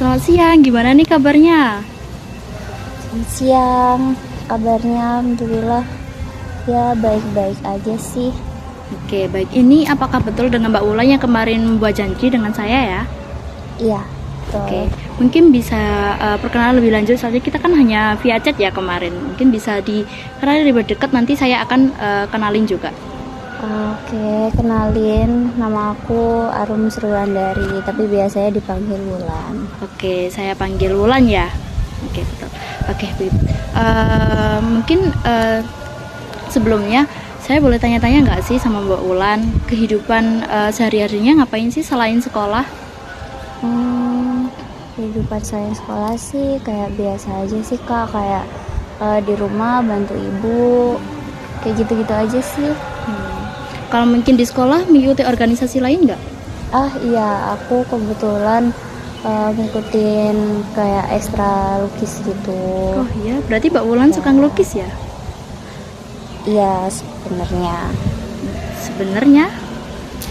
Selamat siang, gimana nih kabarnya? Selamat siang, kabarnya alhamdulillah ya baik-baik aja sih. Oke, baik. Ini apakah betul dengan Mbak Ulan yang kemarin membuat janji dengan saya ya? Iya, Oke, betul. mungkin bisa perkenalan lebih lanjut, soalnya kita kan hanya via chat ya kemarin. Mungkin bisa dikenali lebih dekat, nanti saya akan kenalin juga. Oke, kenalin, nama aku Arum Sriwandari, tapi biasanya dipanggil Wulan. Oke, saya panggil Wulan ya. Oke, betul. Oke, Bib. Mungkin sebelumnya saya boleh tanya-tanya nggak sih sama Mbak Ulan, kehidupan sehari-harinya ngapain sih selain sekolah? Kehidupan saya sekolah sih kayak biasa aja sih Kak, kayak di rumah bantu ibu, kayak gitu-gitu aja sih. Kalau mungkin di sekolah mengikuti organisasi lain nggak? Iya, aku kebetulan ngikutin kayak ekstra lukis gitu. Oh iya, berarti Mbak Wulan suka ngelukis ya? Iya, sebenarnya. Sebenarnya,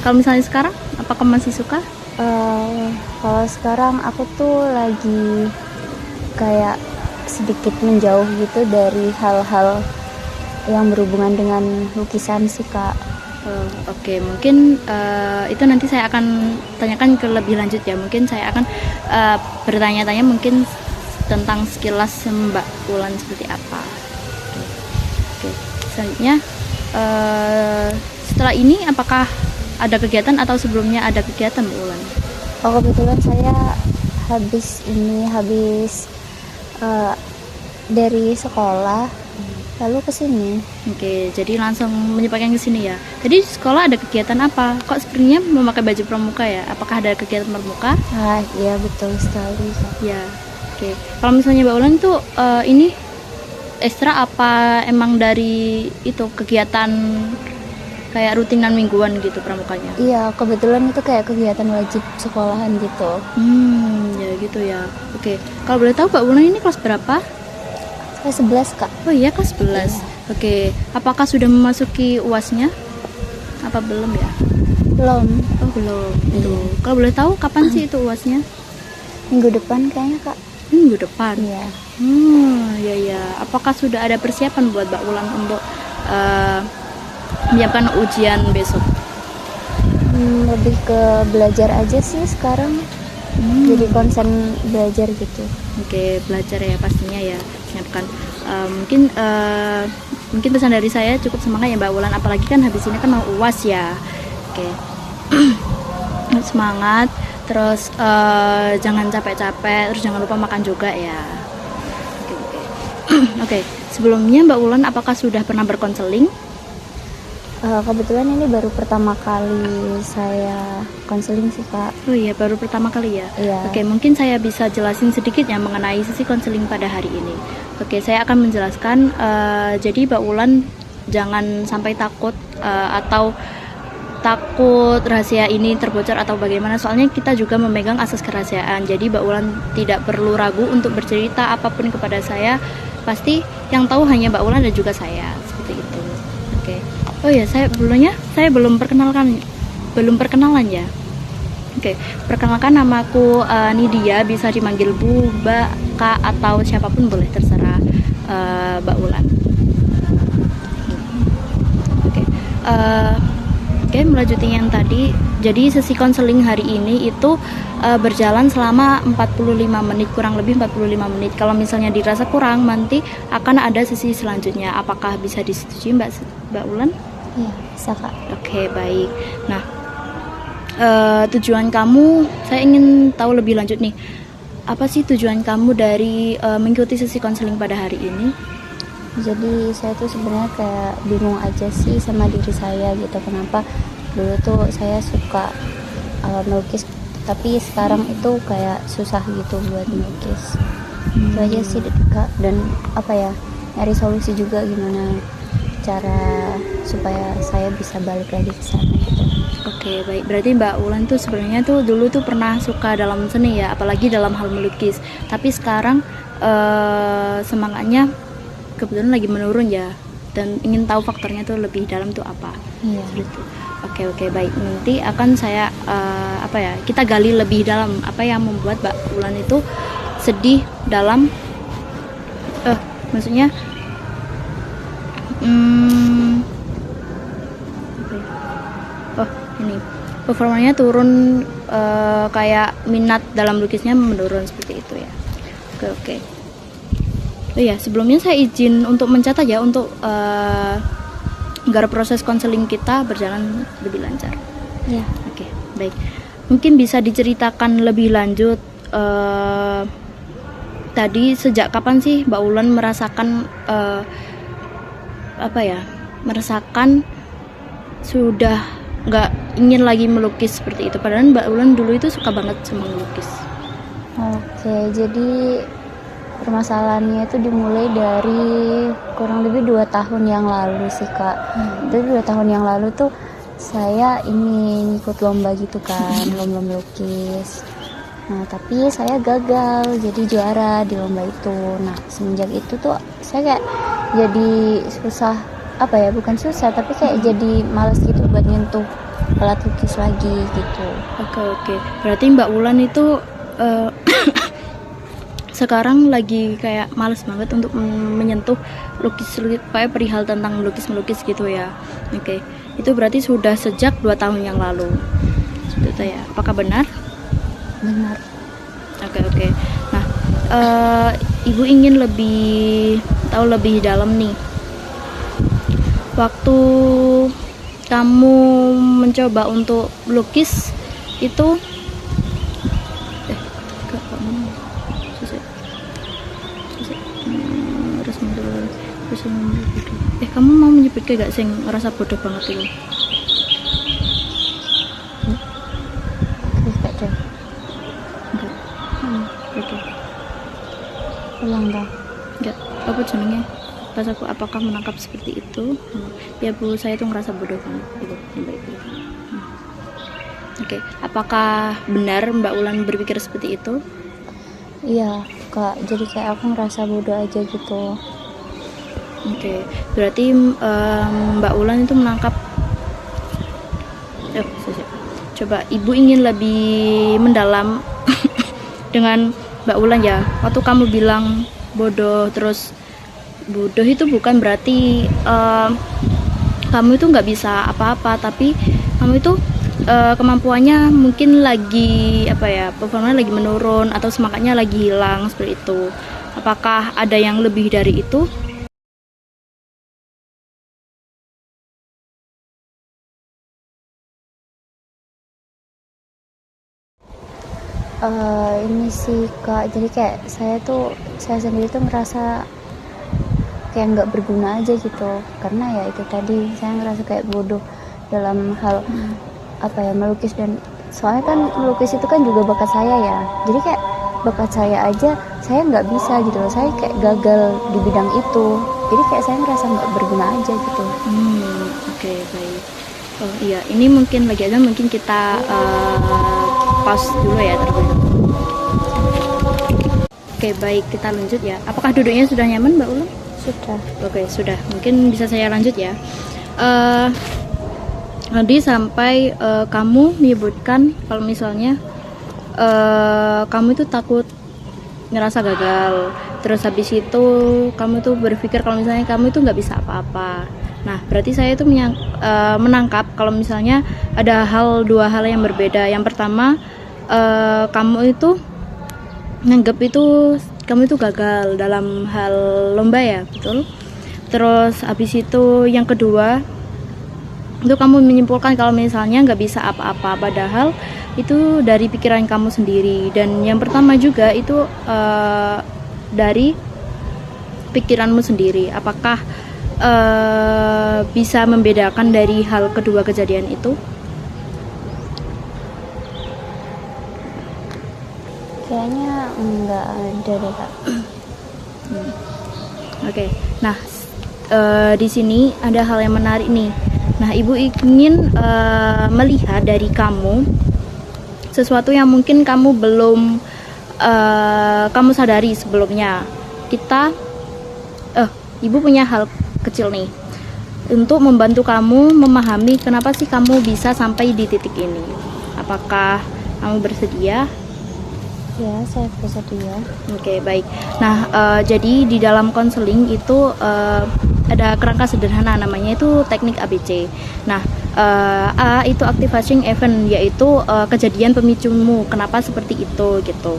kalau misalnya sekarang, apakah masih suka? Kalau sekarang aku tuh lagi kayak sedikit menjauh gitu dari hal-hal yang berhubungan dengan lukisan sih Kak. Oke, mungkin itu nanti saya akan tanyakan ke lebih lanjut ya. Mungkin saya akan bertanya-tanya mungkin tentang sekilas Mbak Wulan seperti apa. Oke. Selanjutnya setelah ini apakah ada kegiatan atau sebelumnya ada kegiatan Mbak Wulan? Oh, kebetulan saya habis dari sekolah lalu kesini. Oke, jadi langsung menyempatkan ke sini ya. Tadi di sekolah ada kegiatan apa? Kok sepertinya memakai baju pramuka ya? Apakah ada kegiatan pramuka? Iya betul sekali Kak. Ya. Oke. Kalau misalnya Mbak Ulan tuh ini ekstra apa emang dari itu kegiatan kayak rutinan mingguan gitu pramukanya? Iya, kebetulan itu kayak kegiatan wajib sekolahan gitu. Ya gitu ya. Oke. Kalau boleh tahu Mbak Ulan ini kelas berapa? Kelas 11 Kak. Oh iya, kelas 11. Oke. Apakah sudah memasuki UAS-nya? Apa belum ya? Belum. Oh, belum. Itu. Kalau boleh tahu kapan sih itu UAS-nya? Minggu depan kayaknya Kak. Minggu depan. Iya. Ya ya. Apakah sudah ada persiapan buat Mbak Ulan untuk menyiapkan ujian besok? Lebih ke belajar aja sih sekarang. Jadi konsen belajar gitu. Oke, belajar ya pastinya ya. Menyiapkan. Mungkin pesan dari saya cukup semangat ya Mbak Ulan. Apalagi kan habis ini kan mau UAS ya. Oke. Semangat. Terus jangan capek-capek. Terus jangan lupa makan juga ya. Oke. Oke. Sebelumnya Mbak Ulan apakah sudah pernah berkonseling? Kebetulan ini baru pertama kali saya konseling sih Kak. Oh iya, baru pertama kali ya? Iya. Oke, mungkin saya bisa jelasin sedikit ya mengenai sesi konseling pada hari ini. Oke, saya akan menjelaskan. Jadi Mbak Ulan jangan sampai takut atau takut rahasia ini terbocor atau bagaimana. Soalnya kita juga memegang asas kerahasiaan. Jadi Mbak Ulan tidak perlu ragu untuk bercerita apapun kepada saya. Pasti yang tahu hanya Mbak Ulan dan juga saya. Seperti itu. Oke. Oh ya, saya belum perkenalan ya. Oke, perkenalkan namaku Nidia, bisa dipanggil Bu, Mbak, Kak atau siapapun boleh, terserah Mbak Ulan. Oke, melanjutkan yang tadi. Jadi sesi konseling hari ini itu berjalan selama 45 menit, kurang lebih 45 menit. Kalau misalnya dirasa kurang, nanti akan ada sesi selanjutnya. Apakah bisa disetujui Mbak Ulan? Iya, bisa Kak. Oke, baik. Nah, tujuan kamu, saya ingin tahu lebih lanjut nih. Apa sih tujuan kamu dari mengikuti sesi konseling pada hari ini? Jadi saya tuh sebenarnya kayak bingung aja sih sama diri saya gitu. Kenapa dulu tuh saya suka melukis, tapi sekarang itu kayak susah gitu buat melukis. Itu aja sih Kak. Dan apa ya, nyari solusi juga gimana cara supaya saya bisa balik lagi ke sana gitu. Oke, baik. Berarti Mbak Ulan tuh sebenarnya tuh dulu tuh pernah suka dalam seni ya, apalagi dalam hal melukis. Tapi sekarang semangatnya kebetulan lagi menurun ya, dan ingin tahu faktornya tuh lebih dalam tuh apa. Iya. Seperti itu. Oke, baik. Nanti akan saya kita gali lebih dalam apa yang membuat Mbak Ulan itu sedih dalam maksudnya ini performanya turun, kayak minat dalam lukisnya menurun seperti itu ya. Oke. Oh ya, sebelumnya saya izin untuk mencatat ya untuk agar proses konseling kita berjalan lebih lancar. Ya. Oke, baik. Mungkin bisa diceritakan lebih lanjut tadi sejak kapan sih Mbak Ulan merasakan merasakan sudah nggak ingin lagi melukis seperti itu, padahal Mbak Ulan dulu itu suka banget sama melukis. Oke, jadi permasalahannya itu dimulai dari kurang lebih 2 tahun yang lalu sih Kak. Itu 2 tahun yang lalu tuh saya ingin ikut lomba gitu kan, lomba melukis. Nah tapi saya gagal jadi juara di lomba itu. Nah semenjak itu tuh saya kayak jadi susah, bukan susah tapi kayak jadi malas gitu buat nyentuh alat lukis lagi gitu. Oke. Berarti Mbak Ulan itu sekarang lagi kayak males banget untuk menyentuh lukis kayak perihal tentang melukis gitu ya. Oke. Itu berarti sudah sejak 2 tahun yang lalu. Seperti itu ya. Apakah benar? Benar. Oke. Nah, Ibu ingin tahu lebih dalam nih. Waktu kamu mencoba untuk melukis itu kamu mau menyebut kayak gak sing ngerasa bodoh banget itu? Enggak. Oke. Ulang dong. Enggak. Apa jenenge? Pas aku apakah menangkap seperti itu? Ya Bu, saya tuh ngerasa bodoh banget itu sampai itu. Oke. Apakah benar Mbak Ulan berpikir seperti itu? Iya Kak, jadi kayak aku ngerasa bodoh aja gitu. Oke, berarti Mbak Ulan itu menangkap. Coba Ibu ingin lebih mendalam dengan Mbak Ulan ya. Waktu kamu bilang bodoh, terus bodoh itu bukan berarti kamu itu nggak bisa apa-apa, tapi kamu itu kemampuannya mungkin lagi performanya lagi menurun atau semangatnya lagi hilang seperti itu. Apakah ada yang lebih dari itu? Ini sih Kak, jadi kayak saya sendiri tuh ngerasa kayak nggak berguna aja gitu, karena ya itu tadi saya ngerasa kayak bodoh dalam hal melukis. Dan soalnya kan melukis itu kan juga bakat saya ya, jadi kayak bakat saya aja saya nggak bisa gitu loh, saya kayak gagal di bidang itu, jadi kayak saya ngerasa nggak berguna aja gitu. Oke, baik. Oh iya, ini mungkin mungkin kita pause dulu ya terlebih dahulu. Oke, baik, kita lanjut ya. Apakah duduknya sudah nyaman Mbak Ulan? Sudah. Oke, sudah. Mungkin bisa saya lanjut ya. Tadi sampai kamu menyebutkan kalau misalnya kamu itu takut ngerasa gagal. Terus habis itu kamu tuh berpikir kalau misalnya kamu itu nggak bisa apa-apa. Nah, berarti saya itu menangkap kalau misalnya ada dua hal yang berbeda. Yang pertama, kamu itu nganggap kamu itu gagal dalam hal lomba ya, betul? Terus habis itu yang kedua, itu kamu menyimpulkan kalau misalnya nggak bisa apa-apa, padahal itu dari pikiran kamu sendiri. Dan yang pertama juga itu dari pikiranmu sendiri. Apakah bisa membedakan dari hal kedua kejadian itu? Kayaknya enggak ada deh Kak. Oke. Nah, di sini ada hal yang menarik nih. Nah, Ibu ingin melihat dari kamu sesuatu yang mungkin kamu belum kamu sadari sebelumnya. Ibu punya hal kecil nih. untuk membantu kamu memahami kenapa sih kamu bisa sampai di titik ini. Apakah kamu bersedia? Ya, saya bersedia. Oke, baik. Nah, jadi di dalam konseling itu ada kerangka sederhana, namanya itu teknik ABC. Nah, A itu activation event, yaitu kejadian pemicumu, kenapa seperti itu gitu.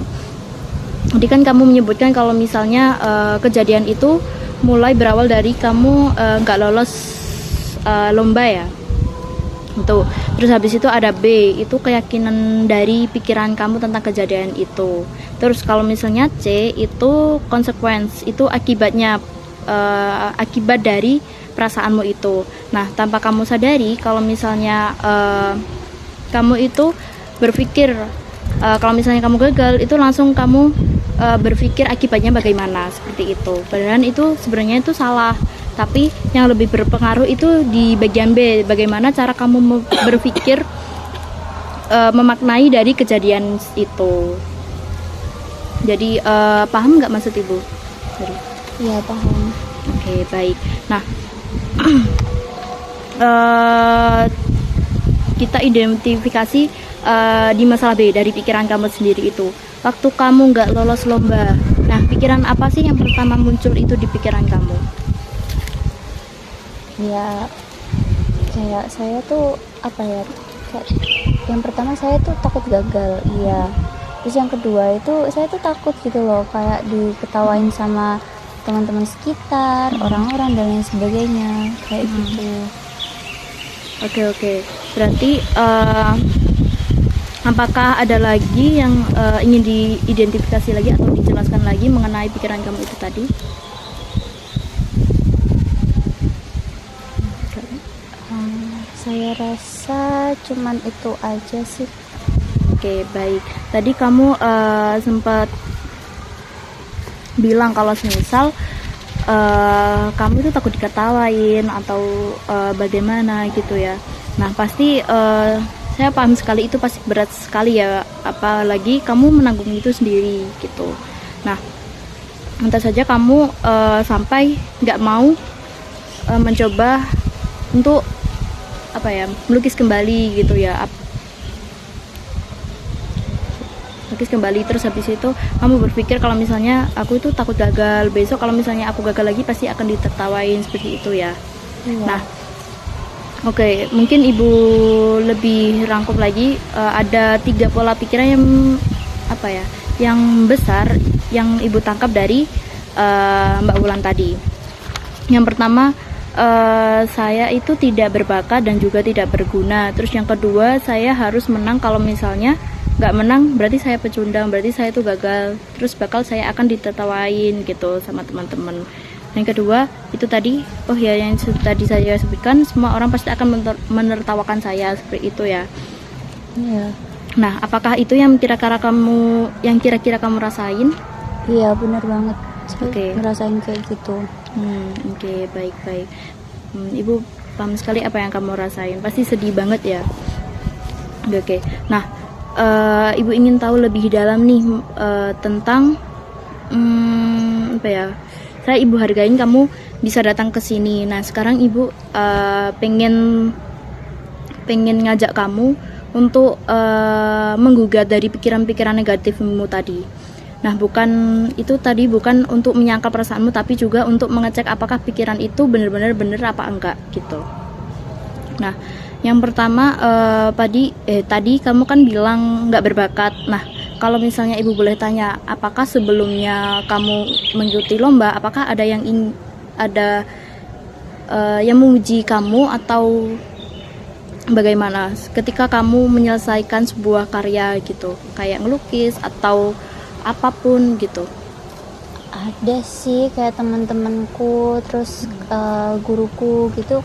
Jadi kan kamu menyebutkan kalau misalnya kejadian itu mulai berawal dari kamu nggak lolos lomba ya. Itu. Terus habis itu ada B, itu keyakinan dari pikiran kamu tentang kejadian itu. Terus kalau misalnya C itu consequence, itu akibatnya, akibat dari perasaanmu itu. Nah, tanpa kamu sadari kalau misalnya kamu itu berpikir kalau misalnya kamu gagal, itu langsung kamu berpikir akibatnya bagaimana, seperti itu. Padahal itu sebenarnya itu salah. Tapi yang lebih berpengaruh itu di bagian B, bagaimana cara kamu berpikir memaknai dari kejadian itu. Jadi paham nggak maksud ibu? Iya, paham. Oke, baik. Nah, kita identifikasi di masalah B dari pikiran kamu sendiri itu. Waktu kamu nggak lolos lomba, nah pikiran apa sih yang pertama muncul itu di pikiran kamu? Ya, kayak saya tuh apa ya, kayak yang pertama saya tuh takut gagal, iya. Terus yang kedua itu saya tuh takut gitu loh, kayak diketawain sama teman-teman sekitar, orang-orang dan lain sebagainya, kayak gitu. Oke. Berarti apakah ada lagi yang ingin diidentifikasi lagi atau dijelaskan lagi mengenai pikiran kamu itu tadi? Saya rasa cuman itu aja sih. Oke, baik. Tadi kamu sempat bilang kalau misal kamu itu takut diketawain atau bagaimana gitu ya. Nah, pasti saya paham sekali itu pasti berat sekali ya, apalagi kamu menanggung itu sendiri gitu. Nah, entah saja kamu sampai nggak mau mencoba untuk melukis kembali gitu ya, melukis kembali. Terus habis itu kamu berpikir kalau misalnya aku itu takut gagal, besok kalau misalnya aku gagal lagi pasti akan ditertawain, seperti itu ya. Nah, oke, mungkin ibu lebih rangkum lagi, ada 3 pola pikiran yang besar yang ibu tangkap dari Mbak Wulan tadi. Yang pertama, saya itu tidak berbakat dan juga tidak berguna. Terus yang kedua, saya harus menang, kalau misalnya nggak menang berarti saya pecundang, berarti saya itu gagal, terus bakal saya akan ditertawain gitu sama teman-teman. Yang kedua itu tadi, yang tadi saya sebutkan, semua orang pasti akan menertawakan saya, seperti itu ya. Iya. Nah, apakah itu yang kira-kira kamu rasain? Iya, benar banget. Oke. Ngerasain kayak gitu. Oke, baik. Ibu paham sekali apa yang kamu rasain, pasti sedih banget ya. Oke. Nah, ibu ingin tahu lebih dalam nih tentang saya ibu hargain kamu bisa datang ke sini. Nah, sekarang ibu pengen ngajak kamu untuk menggugat dari pikiran-pikiran negatifmu tadi. Nah, bukan untuk menyangkal perasaanmu, tapi juga untuk mengecek apakah pikiran itu benar-benar benar apa enggak gitu. Nah, yang pertama tadi kamu kan bilang nggak berbakat. Nah, kalau misalnya ibu boleh tanya, apakah sebelumnya kamu mengikuti lomba, apakah ada yang memuji kamu atau bagaimana ketika kamu menyelesaikan sebuah karya gitu, kayak ngelukis atau apapun gitu? Ada sih, kayak teman-temanku, terus guruku gitu.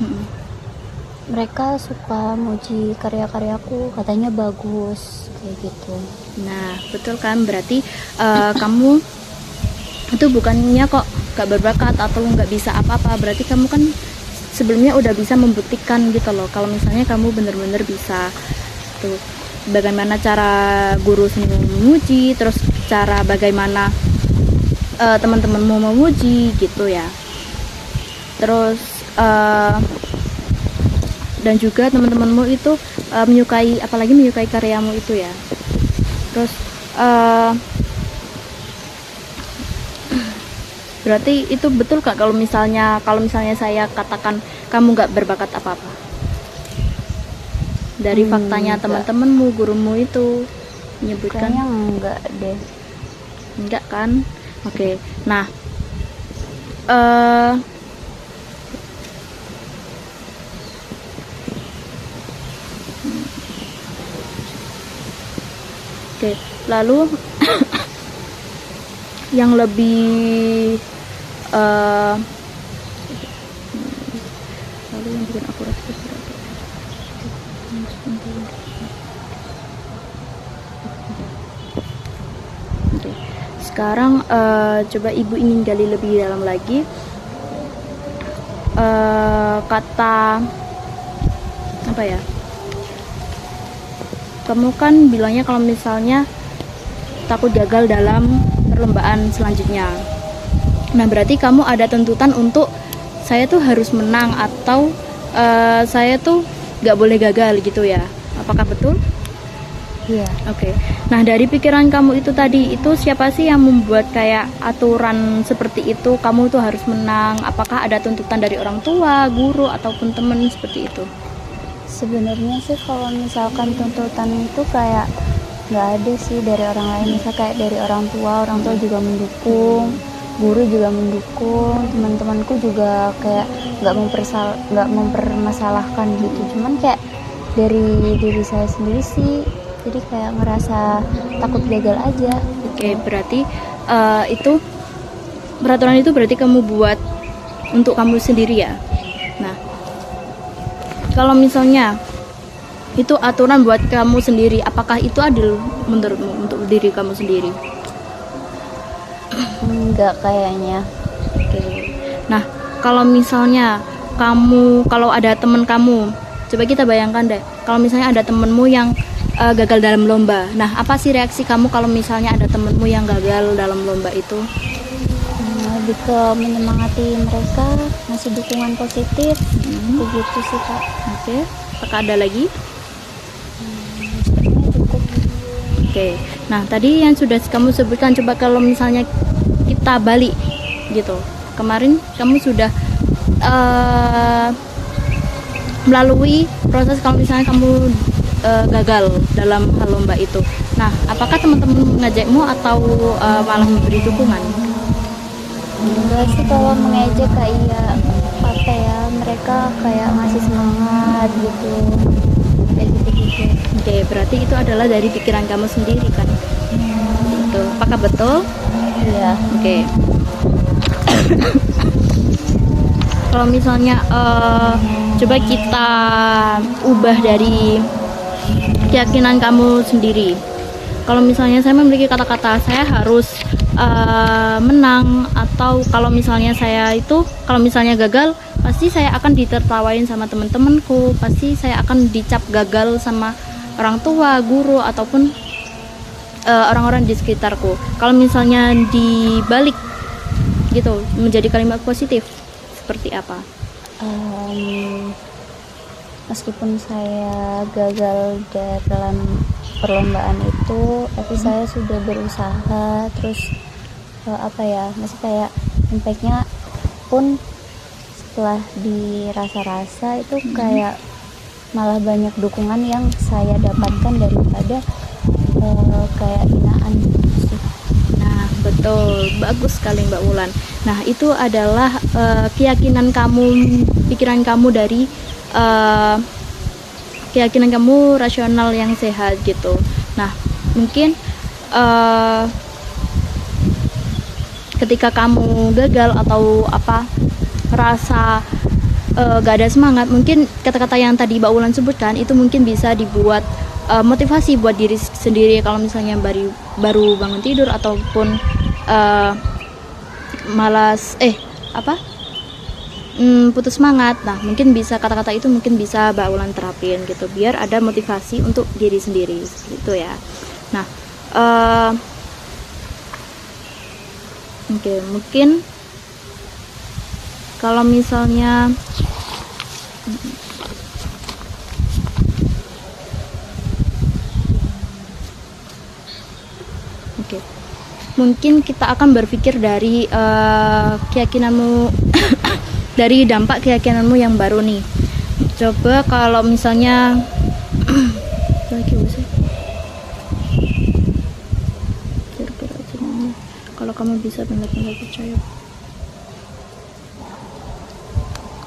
Mereka suka muji karya-karyaku, katanya bagus kayak gitu. Nah, betul kan, berarti kamu itu bukannya kok gak berbakat atau nggak bisa apa-apa, berarti kamu kan sebelumnya udah bisa membuktikan gitu loh, kalau misalnya kamu bener-bener bisa tuh. Bagaimana cara guru sendiri memuji, terus cara bagaimana teman-temanmu memuji gitu ya. Terus dan juga teman-temanmu itu menyukai, apalagi menyukai karyamu itu ya. Terus berarti itu betul kak kalau misalnya saya katakan kamu nggak berbakat apa-apa dari faktanya teman-temanmu, gurumu itu menyebutkan? Kayaknya enggak deh. Enggak kan? Oke. Nah, oke, lalu yang lebih lalu yang bikin akurat itu berapa? Oke. Sekarang coba ibu ingin gali lebih dalam lagi, kata apa ya? Kamu kan bilangnya kalau misalnya takut gagal dalam perlombaan selanjutnya. Nah, berarti kamu ada tuntutan untuk saya tuh harus menang atau saya tuh nggak boleh gagal gitu ya? Apakah betul? Iya. Oke. Nah, dari pikiran kamu itu tadi, itu siapa sih yang membuat kayak aturan seperti itu? Kamu tuh harus menang. Apakah ada tuntutan dari orang tua, guru, ataupun teman seperti itu? Sebenarnya sih kalau misalkan tuntutan itu kayak nggak ada sih dari orang lain. Misal kayak dari orang tua juga mendukung, guru juga mendukung, teman-temanku juga kayak nggak mempermasalahkan gitu. Cuman kayak dari diri saya sendiri sih, jadi kayak ngerasa takut gagal aja gitu. Oke, berarti itu peraturan itu berarti kamu buat untuk kamu sendiri ya. Nah, kalau misalnya itu aturan buat kamu sendiri, apakah itu adil menurutmu untuk diri kamu sendiri? Enggak kayaknya. Oke. Nah, kalau misalnya kalau ada teman kamu, coba kita bayangkan deh, kalau misalnya ada temenmu yang gagal dalam lomba. Nah, apa sih reaksi kamu kalau misalnya ada temenmu yang gagal dalam lomba itu? Lebih ke menyemangati mereka, ngasih dukungan positif, begitu sih kak. Oke. Apakah ada lagi? Sepertinya cukup. Oke. Nah, tadi yang sudah kamu sebutkan, coba kalau misalnya kita balik gitu. Kemarin kamu sudah melalui proses kalau misalnya kamu gagal dalam hal lomba itu. Nah, apakah teman-teman mengajakmu atau malah memberi dukungan? Enggak sih, kalau mengejek kayak apa ya, mereka kayak ngasih semangat gitu, kayak gitu-gitu. Oke, berarti itu adalah dari pikiran kamu sendiri kan? Itu. Apakah betul? Iya. Oke. Kalau misalnya coba kita ubah dari keyakinan kamu sendiri. Kalau misalnya saya memiliki kata-kata saya harus menang, atau kalau misalnya kalau misalnya gagal, pasti saya akan ditertawain sama teman-temanku, pasti saya akan dicap gagal sama orang tua, guru, ataupun orang-orang di sekitarku. Kalau misalnya dibalik gitu menjadi kalimat positif, seperti apa? Meskipun saya gagal dalam perlombaan itu, tapi saya sudah berusaha. Terus masih kayak impactnya pun setelah dirasa-rasa itu kayak malah banyak dukungan yang saya dapatkan daripada kayak hinaan gitu sih. Nah, betul, bagus sekali Mbak Wulan. Nah, itu adalah keyakinan kamu, pikiran kamu dari keyakinan kamu rasional yang sehat gitu. Nah, mungkin ketika kamu gagal atau rasa gak ada semangat, mungkin kata-kata yang tadi Mbak Wulan sebutkan itu mungkin bisa dibuat motivasi buat diri sendiri. Kalau misalnya baru bangun tidur ataupun malas putus semangat, nah mungkin bisa kata-kata itu mungkin bisa Mbak Wulan terapin gitu biar ada motivasi untuk diri sendiri gitu ya. Nah, oke, mungkin kalau misalnya mungkin kita akan berpikir dari keyakinanmu dari dampak keyakinanmu yang baru nih. Coba kalau misalnya kalau kamu bisa benar-benar percaya.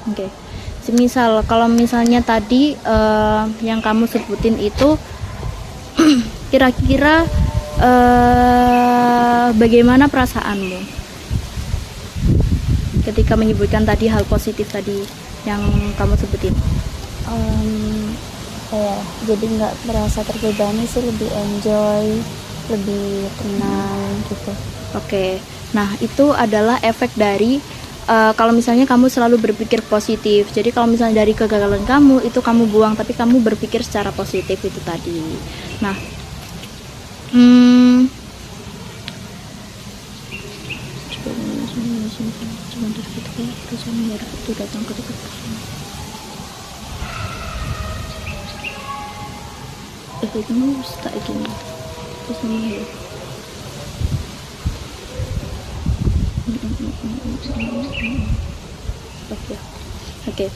Oke. Semisal kalau misalnya tadi yang kamu sebutin itu kira-kira bagaimana perasaanmu ketika menyebutkan tadi hal positif tadi yang kamu sebutin? Kayak jadi nggak merasa terbebani sih, lebih enjoy, lebih tenang gitu. Oke, nah itu adalah efek dari kalau misalnya kamu selalu berpikir positif. Jadi kalau misalnya dari kegagalan kamu itu kamu buang, tapi kamu berpikir secara positif itu tadi. Nah, Oke.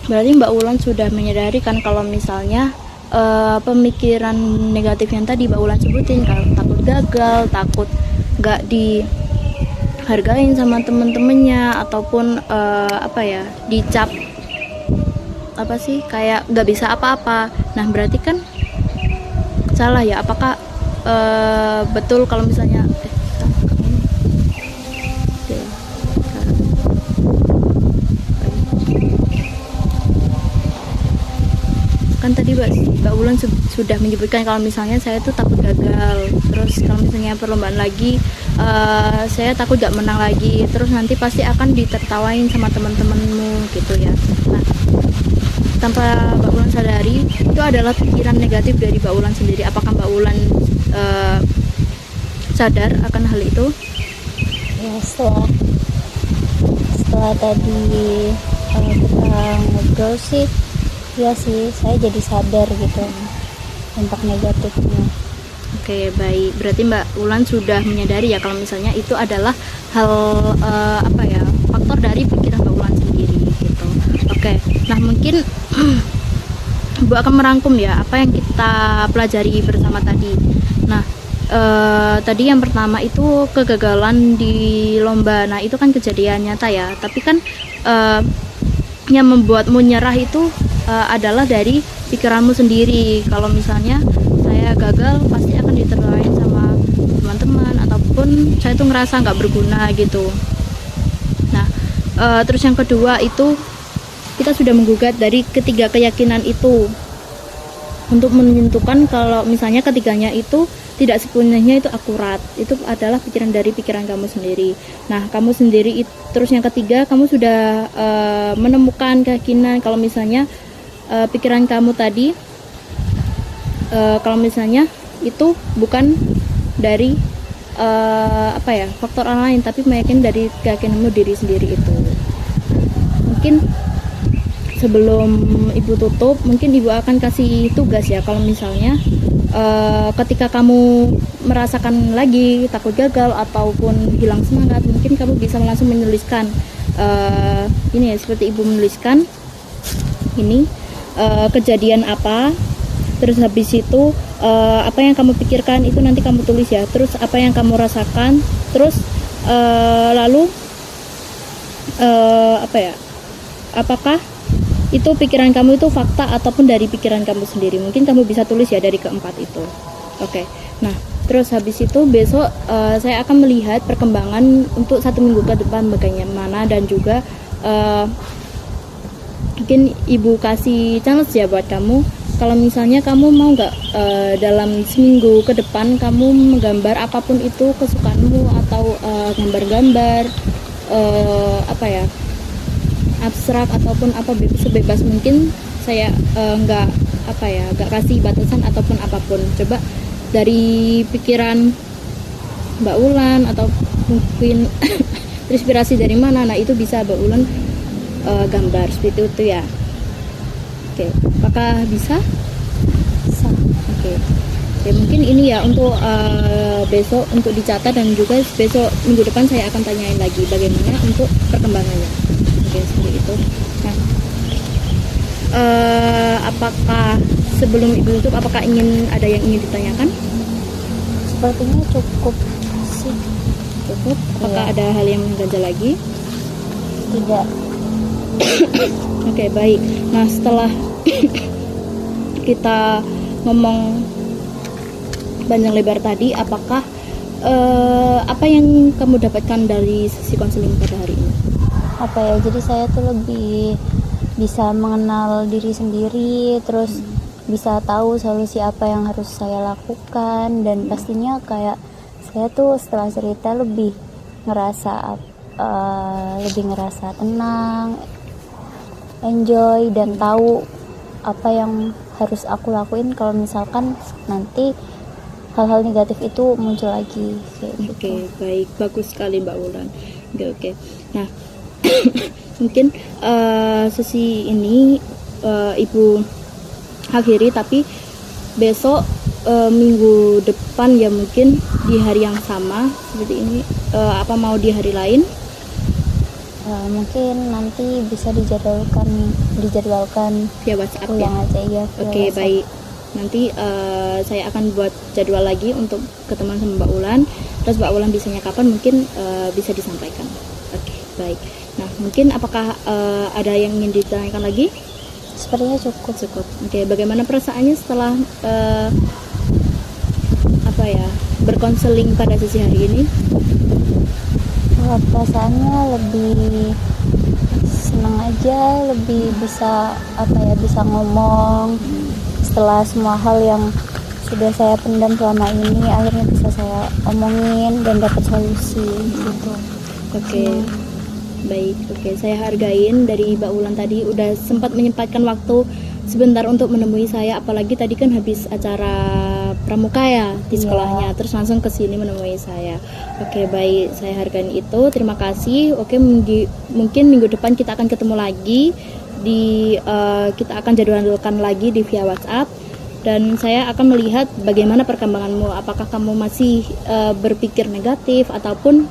Berarti Mbak Wulan sudah menyadari kan kalau misalnya pemikiran negatif yang tadi Mbak Wulan sebutin, kalau takut gagal, takut nggak dihargain sama temen-temennya, ataupun dicap apa sih, kayak nggak bisa apa-apa. Nah berarti kan salah ya, apakah betul kalau misalnya kan tadi Mbak Wulan sudah menyebutkan kalau misalnya saya tuh takut gagal, terus kalau misalnya perlombaan lagi saya takut gak menang lagi, terus nanti pasti akan ditertawain sama teman-temanmu gitu ya. Nah, tanpa Mbak Wulan sadari itu adalah pikiran negatif dari Mbak Wulan sendiri. Apakah Mbak Wulan sadar akan hal itu? Ya, setelah tadi kita ngobrol sih, ya sih, saya jadi sadar gitu dampak negatifnya. Oke, baik. Berarti Mbak Wulan sudah menyadari ya kalau misalnya itu adalah hal faktor dari pikiran Mbak Wulan sendiri gitu. Oke. Nah, mungkin Bu akan merangkum ya apa yang kita pelajari bersama tadi. Nah, tadi yang pertama itu kegagalan di lomba. Nah, itu kan kejadian nyata ya. Tapi kan yang membuatmu nyerah itu adalah dari pikiranmu sendiri. Kalau misalnya saya gagal pasti akan ditertawain sama teman-teman, ataupun saya tuh ngerasa nggak berguna gitu. Nah, terus yang kedua itu kita sudah menggugat dari ketiga keyakinan itu untuk menentukan kalau misalnya ketiganya itu tidak sepenuhnya itu akurat. Itu adalah pikiran dari pikiran kamu sendiri. Nah, kamu sendiri terus yang ketiga, kamu sudah menemukan keyakinan kalau misalnya pikiran kamu tadi kalau misalnya itu bukan dari faktor orang lain, tapi meyakini dari keyakinanmu diri sendiri itu. Mungkin sebelum Ibu tutup, mungkin Ibu akan kasih tugas ya, kalau misalnya ketika kamu merasakan lagi takut gagal ataupun hilang semangat, mungkin kamu bisa langsung menuliskan ini ya, seperti Ibu menuliskan ini kejadian apa, terus habis itu apa yang kamu pikirkan itu nanti kamu tulis ya, terus apa yang kamu rasakan, terus lalu apakah itu pikiran kamu itu fakta ataupun dari pikiran kamu sendiri. Mungkin kamu bisa tulis ya dari keempat itu. Oke. Nah, terus habis itu besok saya akan melihat perkembangan untuk 1 minggu ke depan bagaimana, dan juga mungkin Ibu kasih challenge ya buat kamu. Kalau misalnya kamu mau nggak dalam seminggu ke depan kamu menggambar apapun itu kesukaanmu, atau gambar-gambar abstrak ataupun sebebas mungkin. Saya nggak kasih batasan ataupun apapun. Coba dari pikiran Mbak Wulan atau mungkin terinspirasi dari mana, nah itu bisa Mbak Wulan gambar seperti itu ya. Oke, apakah bisa? Bisa. Oke. Oke, mungkin ini ya untuk besok untuk dicatat, dan juga besok minggu depan saya akan tanyain lagi bagaimana untuk perkembangannya. Oke, seperti itu. Nah, apakah sebelum Ibu tutup, apakah ada yang ingin ditanyakan? Sepertinya cukup sih. Cukup. Apakah Iya. ada hal yang mengganjal lagi? Tidak. Oke, baik. Nah, setelah kita ngomong panjang lebar tadi, apakah apa yang kamu dapatkan dari sesi konseling pada hari ini? Apa ya, jadi saya tuh lebih bisa mengenal diri sendiri, terus bisa tahu solusi apa yang harus saya lakukan, dan pastinya kayak saya tuh setelah cerita lebih ngerasa tenang, enjoy, dan tahu apa yang harus aku lakuin kalau misalkan nanti hal-hal negatif itu muncul lagi kayak gitu. Oke, baik, bagus sekali Mbak Wulan. Oke. Nah, mungkin sesi ini Ibu akhiri, tapi besok minggu depan ya mungkin di hari yang sama seperti ini, apa mau di hari lain? Mungkin nanti bisa dijadwalkan Via WhatsApp ya? ulang aja ya. via Oke, WhatsApp. baik. Nanti saya akan buat jadwal lagi untuk ketemuan sama Mbak Wulan. Terus Mbak Wulan bisanya kapan mungkin bisa disampaikan. Oke, baik. Nah, mungkin apakah ada yang ingin ditanyakan lagi? Sepertinya cukup. Cukup. Oke, bagaimana perasaannya setelah berkonseling pada sesi hari ini? Perasaannya lebih senang aja, lebih bisa bisa ngomong setelah semua hal yang sudah saya pendam selama ini akhirnya bisa saya omongin dan dapat solusi gitu. Oke. Baik, oke. Saya hargain dari Mbak Wulan tadi udah sempat menyempatkan waktu sebentar untuk menemui saya, apalagi tadi kan habis acara pramuka ya di sekolahnya, terus langsung ke sini menemui saya. Oke, baik, saya hargain itu. Terima kasih. Oke, mungkin minggu depan kita akan ketemu lagi kita akan jadwalkan lagi di via WhatsApp, dan saya akan melihat bagaimana perkembanganmu. Apakah kamu masih berpikir negatif ataupun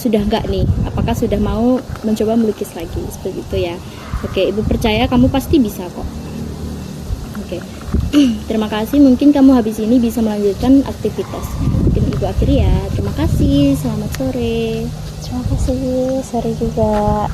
sudah enggak nih? Apakah sudah mau mencoba melukis lagi seperti itu ya? Oke, Ibu percaya kamu pasti bisa kok. Oke. Terima kasih. Mungkin kamu habis ini bisa melanjutkan aktivitas. Mungkin Ibu akhiri ya. Terima kasih. Selamat sore. Terima kasih, sore juga.